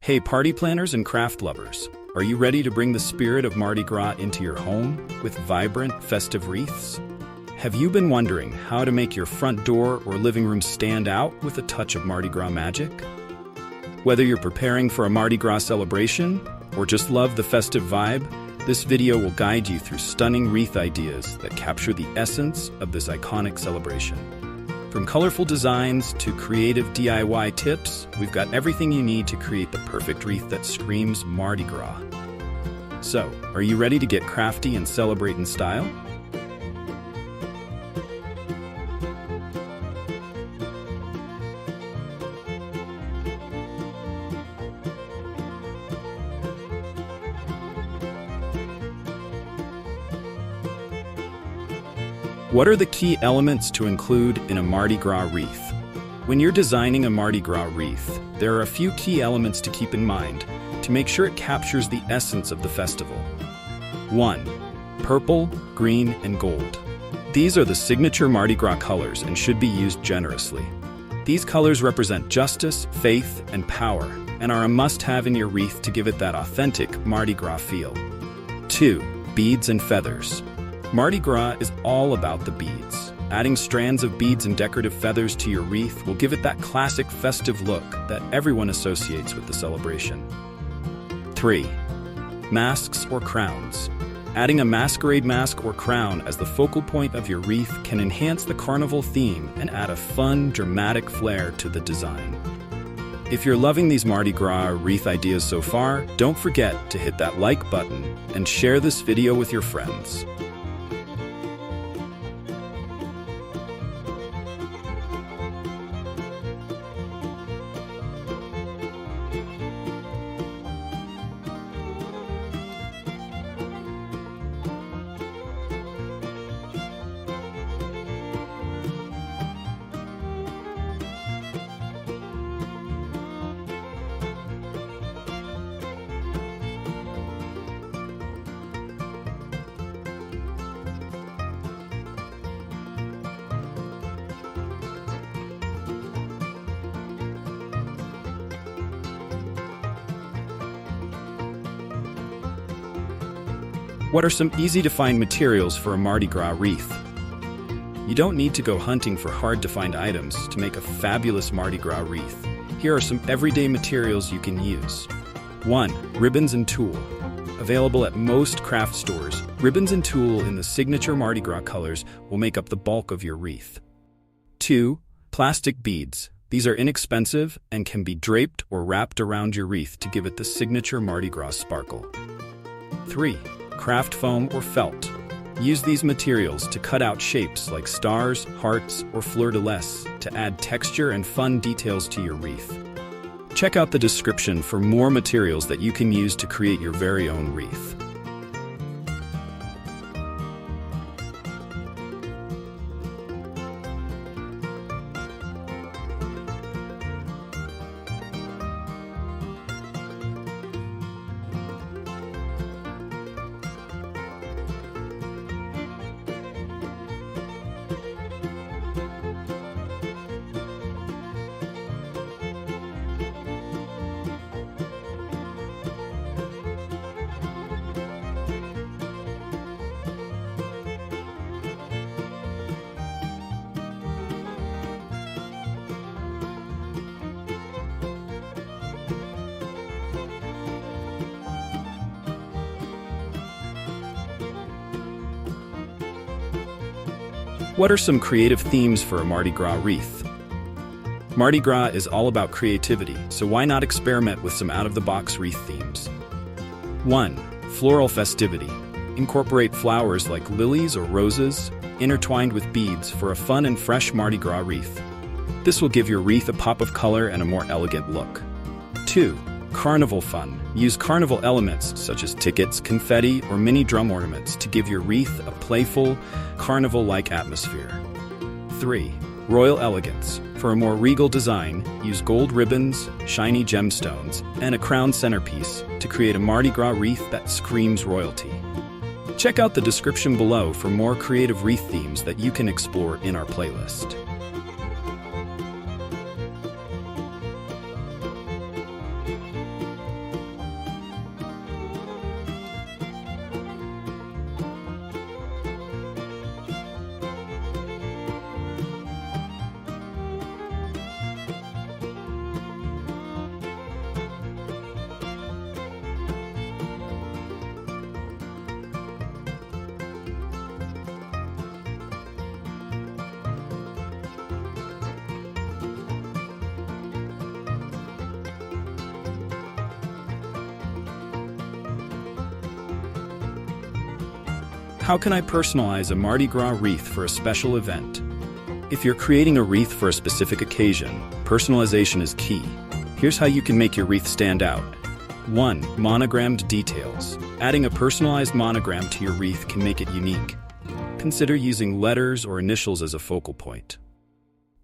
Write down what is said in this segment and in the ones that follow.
Hey, party planners and craft lovers, are you ready to bring the spirit of Mardi Gras into your home with vibrant, festive wreaths? Have you been wondering how to make your front door or living room stand out with a touch of Mardi Gras magic? Whether you're preparing for a Mardi Gras celebration or just love the festive vibe, this video will guide you through stunning wreath ideas that capture the essence of this iconic celebration. From colorful designs to creative DIY tips, we've got everything you need to create the perfect wreath that screams Mardi Gras. So, are you ready to get crafty and celebrate in style? What are the key elements to include in a Mardi Gras wreath? When you're designing a Mardi Gras wreath, there are a few key elements to keep in mind to make sure it captures the essence of the festival. 1. Purple, green, and gold. These are the signature Mardi Gras colors and should be used generously. These colors represent justice, faith, and power, and are a must-have in your wreath to give it that authentic Mardi Gras feel. 2. Beads and feathers. Mardi Gras is all about the beads. Adding strands of beads and decorative feathers to your wreath will give it that classic festive look that everyone associates with the celebration. 3. Masks or crowns. Adding a masquerade mask or crown as the focal point of your wreath can enhance the carnival theme and add a fun, dramatic flair to the design. If you're loving these Mardi Gras wreath ideas so far, don't forget to hit that like button and share this video with your friends. What are some easy-to-find materials for a Mardi Gras wreath? You don't need to go hunting for hard-to-find items to make a fabulous Mardi Gras wreath. Here are some everyday materials you can use. 1. Ribbons and tulle. Available at most craft stores, ribbons and tulle in the signature Mardi Gras colors will make up the bulk of your wreath. 2. Plastic beads. These are inexpensive and can be draped or wrapped around your wreath to give it the signature Mardi Gras sparkle. 3. Craft foam or felt. Use these materials to cut out shapes like stars, hearts, or fleur-de-lis to add texture and fun details to your wreath. Check out the description for more materials that you can use to create your very own wreath. What are some creative themes for a Mardi Gras wreath? Mardi Gras is all about creativity, so why not experiment with some out-of-the-box wreath themes? 1. Floral festivity. Incorporate flowers like lilies or roses, intertwined with beads for a fun and fresh Mardi Gras wreath. This will give your wreath a pop of color and a more elegant look. 2. Carnival fun. Use carnival elements such as tickets, confetti, or mini drum ornaments to give your wreath a playful, carnival-like atmosphere. 3. Royal elegance. For a more regal design, use gold ribbons, shiny gemstones, and a crown centerpiece to create a Mardi Gras wreath that screams royalty. Check out the description below for more creative wreath themes that you can explore in our playlist. How can I personalize a Mardi Gras wreath for a special event? If you're creating a wreath for a specific occasion, personalization is key. Here's how you can make your wreath stand out. 1. Monogrammed details. Adding a personalized monogram to your wreath can make it unique. Consider using letters or initials as a focal point.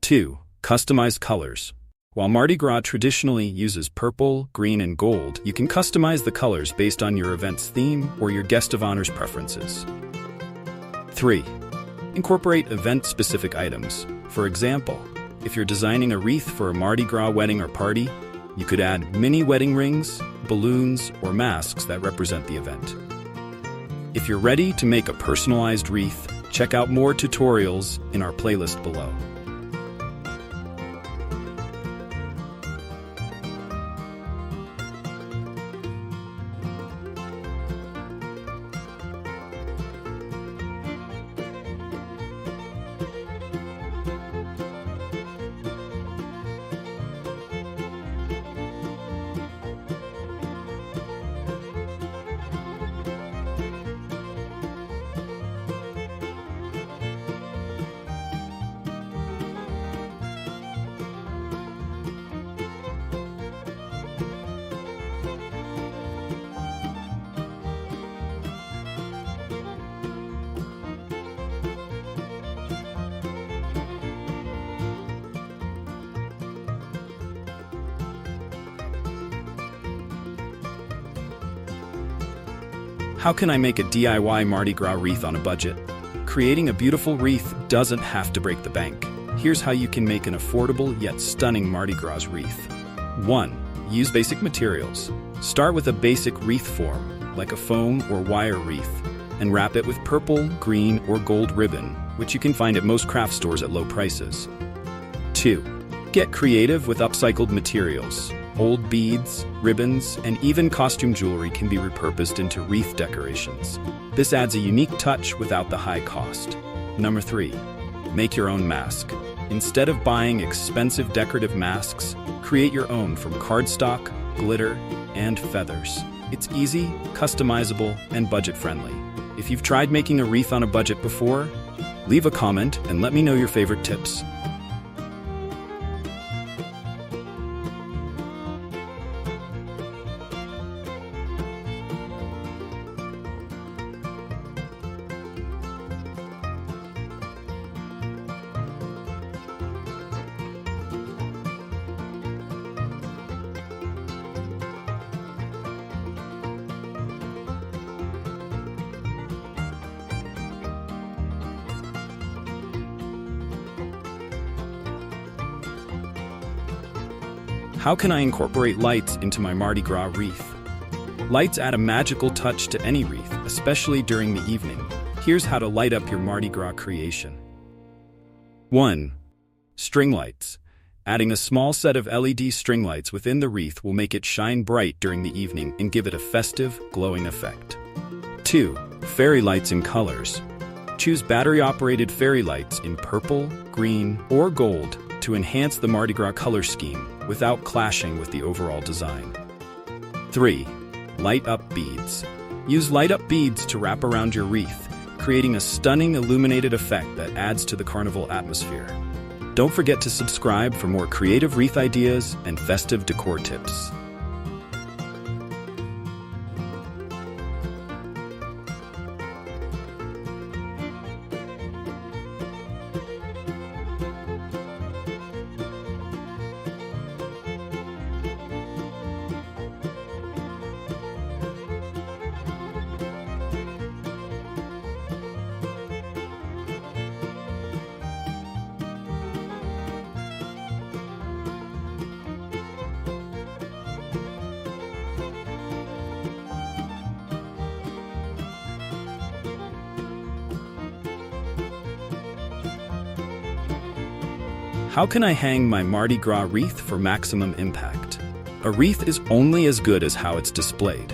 2. Customized colors. While Mardi Gras traditionally uses purple, green, and gold, you can customize the colors based on your event's theme or your guest of honor's preferences. 3. Incorporate event-specific items. For example, if you're designing a wreath for a Mardi Gras wedding or party, you could add mini wedding rings, balloons, or masks that represent the event. If you're ready to make a personalized wreath, check out more tutorials in our playlist below. How can I make a DIY Mardi Gras wreath on a budget? Creating a beautiful wreath doesn't have to break the bank. Here's how you can make an affordable yet stunning Mardi Gras wreath. 1. Use basic materials. Start with a basic wreath form, like a foam or wire wreath, and wrap it with purple, green, or gold ribbon, which you can find at most craft stores at low prices. 2. Get creative with upcycled materials. Old beads, ribbons, and even costume jewelry can be repurposed into wreath decorations. This adds a unique touch without the high cost. 3. Make your own mask. Instead of buying expensive decorative masks, create your own from cardstock, glitter, and feathers. It's easy, customizable, and budget-friendly. If you've tried making a wreath on a budget before, leave a comment and let me know your favorite tips. How can I incorporate lights into my Mardi Gras wreath? Lights add a magical touch to any wreath, especially during the evening. Here's how to light up your Mardi Gras creation. 1. String lights. Adding a small set of LED string lights within the wreath will make it shine bright during the evening and give it a festive, glowing effect. 2. Fairy lights in colors. Choose battery-operated fairy lights in purple, green, or gold to enhance the Mardi Gras color scheme without clashing with the overall design. 3. Light up beads. Use light up beads to wrap around your wreath, creating a stunning illuminated effect that adds to the carnival atmosphere. Don't forget to subscribe for more creative wreath ideas and festive decor tips. How can I hang my Mardi Gras wreath for maximum impact? A wreath is only as good as how it's displayed.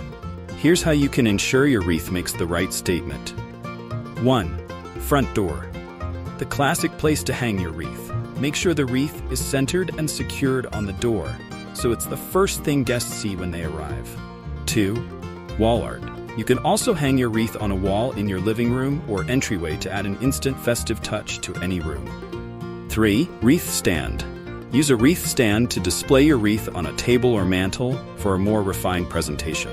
Here's how you can ensure your wreath makes the right statement. 1. Front door. The classic place to hang your wreath. Make sure the wreath is centered and secured on the door, so it's the first thing guests see when they arrive. 2. Wall art. You can also hang your wreath on a wall in your living room or entryway to add an instant festive touch to any room. 3. Wreath stand. Use a wreath stand to display your wreath on a table or mantle for a more refined presentation.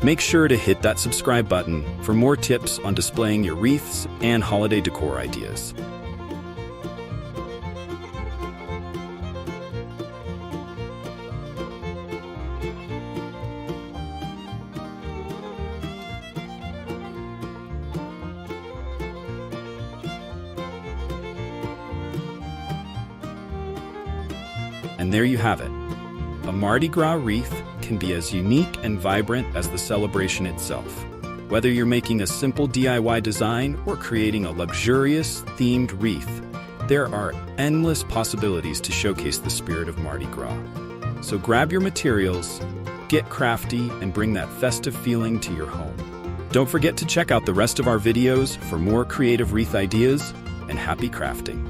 Make sure to hit that subscribe button for more tips on displaying your wreaths and holiday decor ideas. And there you have it. A Mardi Gras wreath can be as unique and vibrant as the celebration itself. Whether you're making a simple DIY design or creating a luxurious, themed wreath, there are endless possibilities to showcase the spirit of Mardi Gras. So grab your materials, get crafty, and bring that festive feeling to your home. Don't forget to check out the rest of our videos for more creative wreath ideas, and happy crafting.